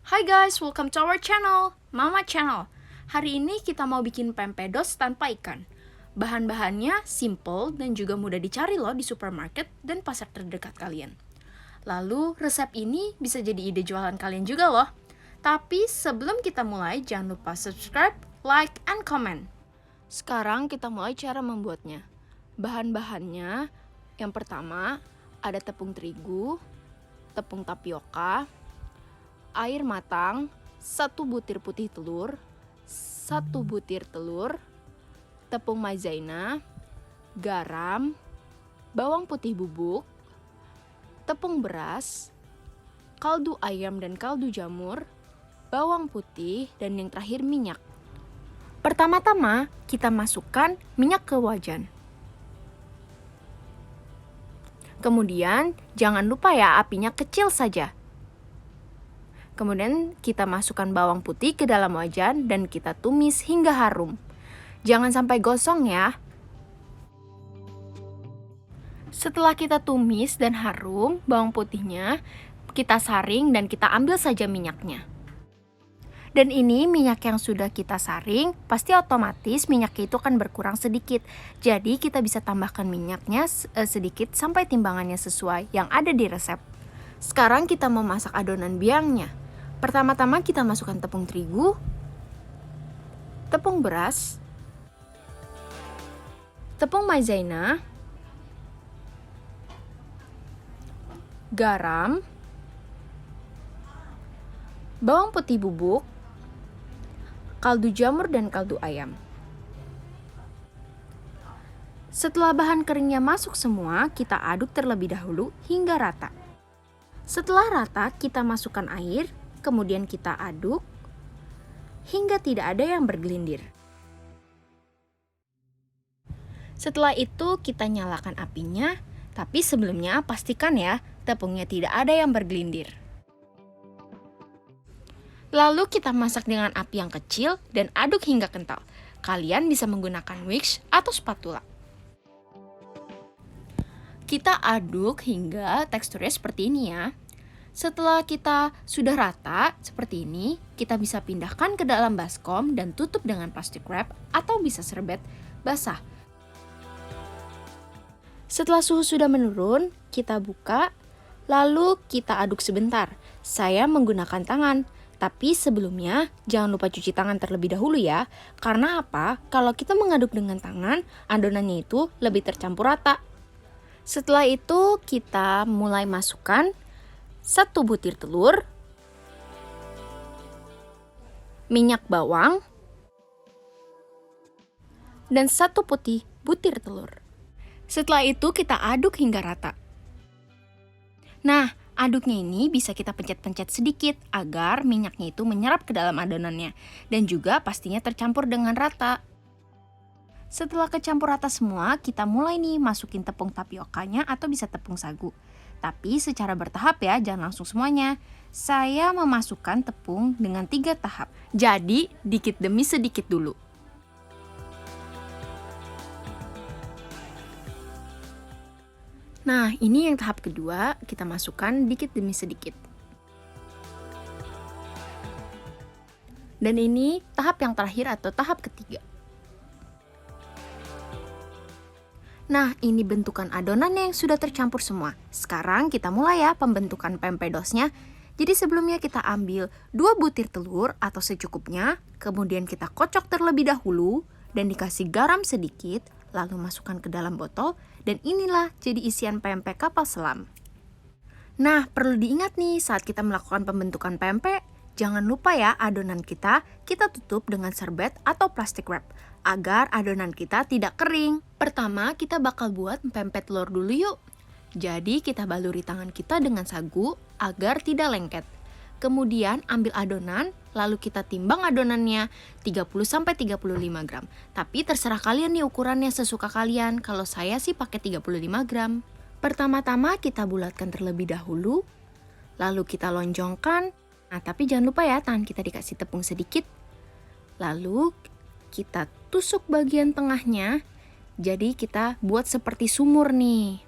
Hai guys, welcome to our channel, Mama Channel. Hari ini kita mau bikin pempedos tanpa ikan. Bahan-bahannya simple dan juga mudah dicari loh di supermarket dan pasar terdekat kalian. Lalu resep ini bisa jadi ide jualan kalian juga loh. Tapi sebelum kita mulai, jangan lupa subscribe, like, and comment. Sekarang kita mulai cara membuatnya. Bahan-bahannya, yang pertama ada tepung terigu, tepung tapioka, air matang, 1 butir putih telur, 1 butir telur, tepung maizena, garam, bawang putih bubuk, tepung beras, kaldu ayam dan kaldu jamur, bawang putih, dan yang terakhir minyak. Pertama-tama kita masukkan minyak ke wajan. Kemudian jangan lupa ya apinya kecil saja. Kemudian kita masukkan bawang putih ke dalam wajan dan kita tumis hingga harum. Jangan sampai gosong ya. Setelah kita tumis dan harum bawang putihnya, kita saring dan kita ambil saja minyaknya. Dan ini minyak yang sudah kita saring, pasti otomatis minyaknya itu akan berkurang sedikit. Jadi kita bisa tambahkan minyaknya sedikit sampai timbangannya sesuai yang ada di resep. Sekarang kita mau masak adonan biangnya. Pertama-tama kita masukkan tepung terigu, tepung beras, tepung maizena, garam, bawang putih bubuk, kaldu jamur dan kaldu ayam. Setelah bahan keringnya masuk semua, kita aduk terlebih dahulu hingga rata. Setelah rata, kita masukkan air, kemudian kita aduk hingga tidak ada yang bergelindir. Setelah itu kita nyalakan apinya, tapi sebelumnya pastikan ya tepungnya tidak ada yang bergelindir. Lalu kita masak dengan api yang kecil dan aduk hingga kental. Kalian bisa menggunakan whisk atau spatula. Kita aduk hingga teksturnya seperti ini ya. Setelah kita sudah rata seperti ini, kita bisa pindahkan ke dalam baskom dan tutup dengan plastik wrap atau bisa serbet basah. Setelah suhu sudah menurun, kita buka, lalu kita aduk sebentar. Saya menggunakan tangan, tapi sebelumnya jangan lupa cuci tangan terlebih dahulu ya. Karena apa? Kalau kita mengaduk dengan tangan, adonannya itu lebih tercampur rata. Setelah itu kita mulai masukkan 1 butir telur, minyak bawang, dan 1 butir telur. Setelah itu kita aduk hingga rata. Nah, aduknya ini bisa kita pencet-pencet sedikit agar minyaknya itu menyerap ke dalam adonannya dan juga pastinya tercampur dengan rata. Setelah kecampur rata semua, kita mulai nih masukin tepung tapiokanya atau bisa tepung sagu. Tapi secara bertahap ya, jangan langsung semuanya. Saya memasukkan tepung dengan 3 tahap. Jadi, dikit demi sedikit dulu. Nah, ini yang tahap kedua, kita masukkan dikit demi sedikit. Dan ini tahap yang terakhir atau tahap ketiga. Nah, ini bentukan adonannya yang sudah tercampur semua. Sekarang kita mulai ya pembentukan pempedosnya. Jadi sebelumnya kita ambil 2 butir telur atau secukupnya, kemudian kita kocok terlebih dahulu dan dikasih garam sedikit, lalu masukkan ke dalam botol, dan inilah jadi isian pempek kapal selam. Nah, perlu diingat nih saat kita melakukan pembentukan pempek, jangan lupa ya adonan kita tutup dengan serbet atau plastik wrap agar adonan kita tidak kering. Pertama, kita bakal buat pempek telur dulu yuk. Jadi kita baluri tangan kita dengan sagu agar tidak lengket. Kemudian ambil adonan, lalu kita timbang adonannya 30-35 gram. Tapi terserah kalian nih ukurannya sesuka kalian. Kalau saya sih pakai 35 gram. Pertama-tama kita bulatkan terlebih dahulu, lalu kita lonjongkan. Nah, tapi jangan lupa ya tangan kita dikasih tepung sedikit. Lalu kita tusuk bagian tengahnya. Jadi kita buat seperti sumur nih.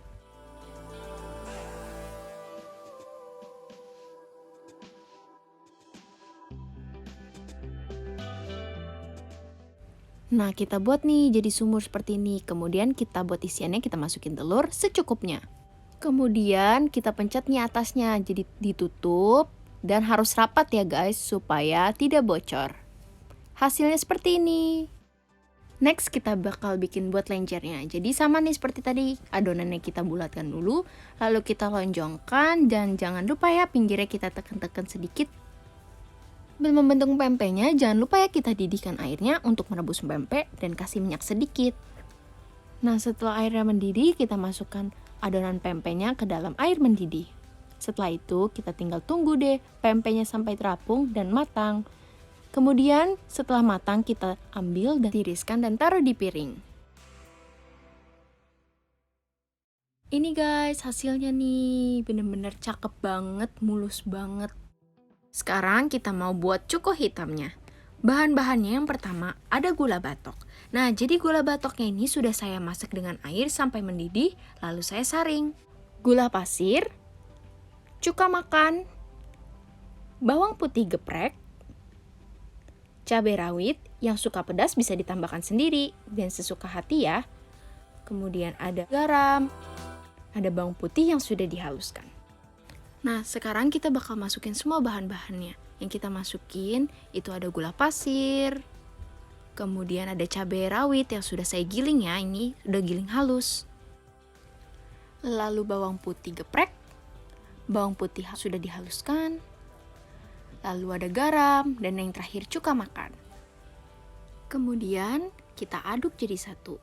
Nah, kita buat nih jadi sumur seperti ini. Kemudian kita buat isiannya, kita masukin telur secukupnya. Kemudian kita pencet nih atasnya, jadi ditutup dan harus rapat ya guys supaya tidak bocor. Hasilnya seperti ini. Next kita bakal bikin buat lenjernya. Jadi sama nih seperti tadi, adonannya kita bulatkan dulu, lalu kita lonjongkan dan jangan lupa ya pinggirnya kita tekan-tekan sedikit. Sambil membentuk pempeknya, jangan lupa ya kita didihkan airnya untuk merebus pempek dan kasih minyak sedikit. Nah, setelah airnya mendidih, kita masukkan adonan pempeknya ke dalam air mendidih. Setelah itu, kita tinggal tunggu deh pempeknya sampai terapung dan matang. Kemudian, setelah matang, kita ambil dan tiriskan dan taruh di piring. Ini guys, hasilnya nih. Bener-bener cakep banget, mulus banget. Sekarang kita mau buat cuko hitamnya. Bahan-bahannya yang pertama ada gula batok. Nah, jadi gula batoknya ini sudah saya masak dengan air sampai mendidih, lalu saya saring. Gula pasir, cuka makan, bawang putih geprek, cabai rawit, yang suka pedas bisa ditambahkan sendiri dan sesuka hati ya. Kemudian ada garam, ada bawang putih yang sudah dihaluskan. Nah, sekarang kita bakal masukin semua bahan-bahannya. Yang kita masukin itu ada gula pasir, kemudian ada cabai rawit yang sudah saya giling ya, ini udah giling halus. Lalu bawang putih geprek, bawang putih sudah dihaluskan, lalu ada garam, dan yang terakhir cuka makan. Kemudian kita aduk jadi satu.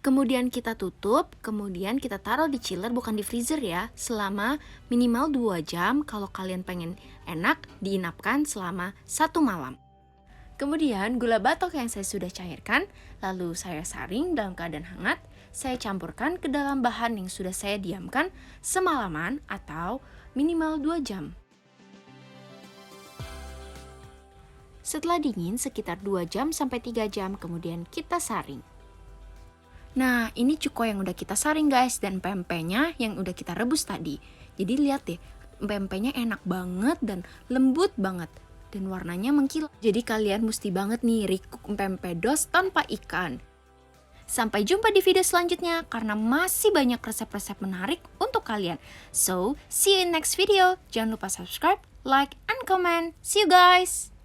Kemudian kita tutup, kemudian kita taruh di chiller bukan di freezer ya, selama minimal 2 jam. Kalau kalian pengen enak, diinapkan selama 1 malam. Kemudian gula batok yang saya sudah cairkan, lalu saya saring dalam keadaan hangat, saya campurkan ke dalam bahan yang sudah saya diamkan semalaman atau minimal 2 jam. Setelah dingin sekitar 2 jam sampai 3 jam, kemudian kita saring. Nah, ini cuko yang udah kita saring guys, dan pempeknya yang udah kita rebus tadi. Jadi lihat deh, pempeknya enak banget dan lembut banget. Dan warnanya mengkilat. Jadi kalian mesti banget nih recook pempek dos tanpa ikan. Sampai jumpa di video selanjutnya karena masih banyak resep-resep menarik untuk kalian. So, see you in next video. Jangan lupa subscribe, like, and comment. See you guys!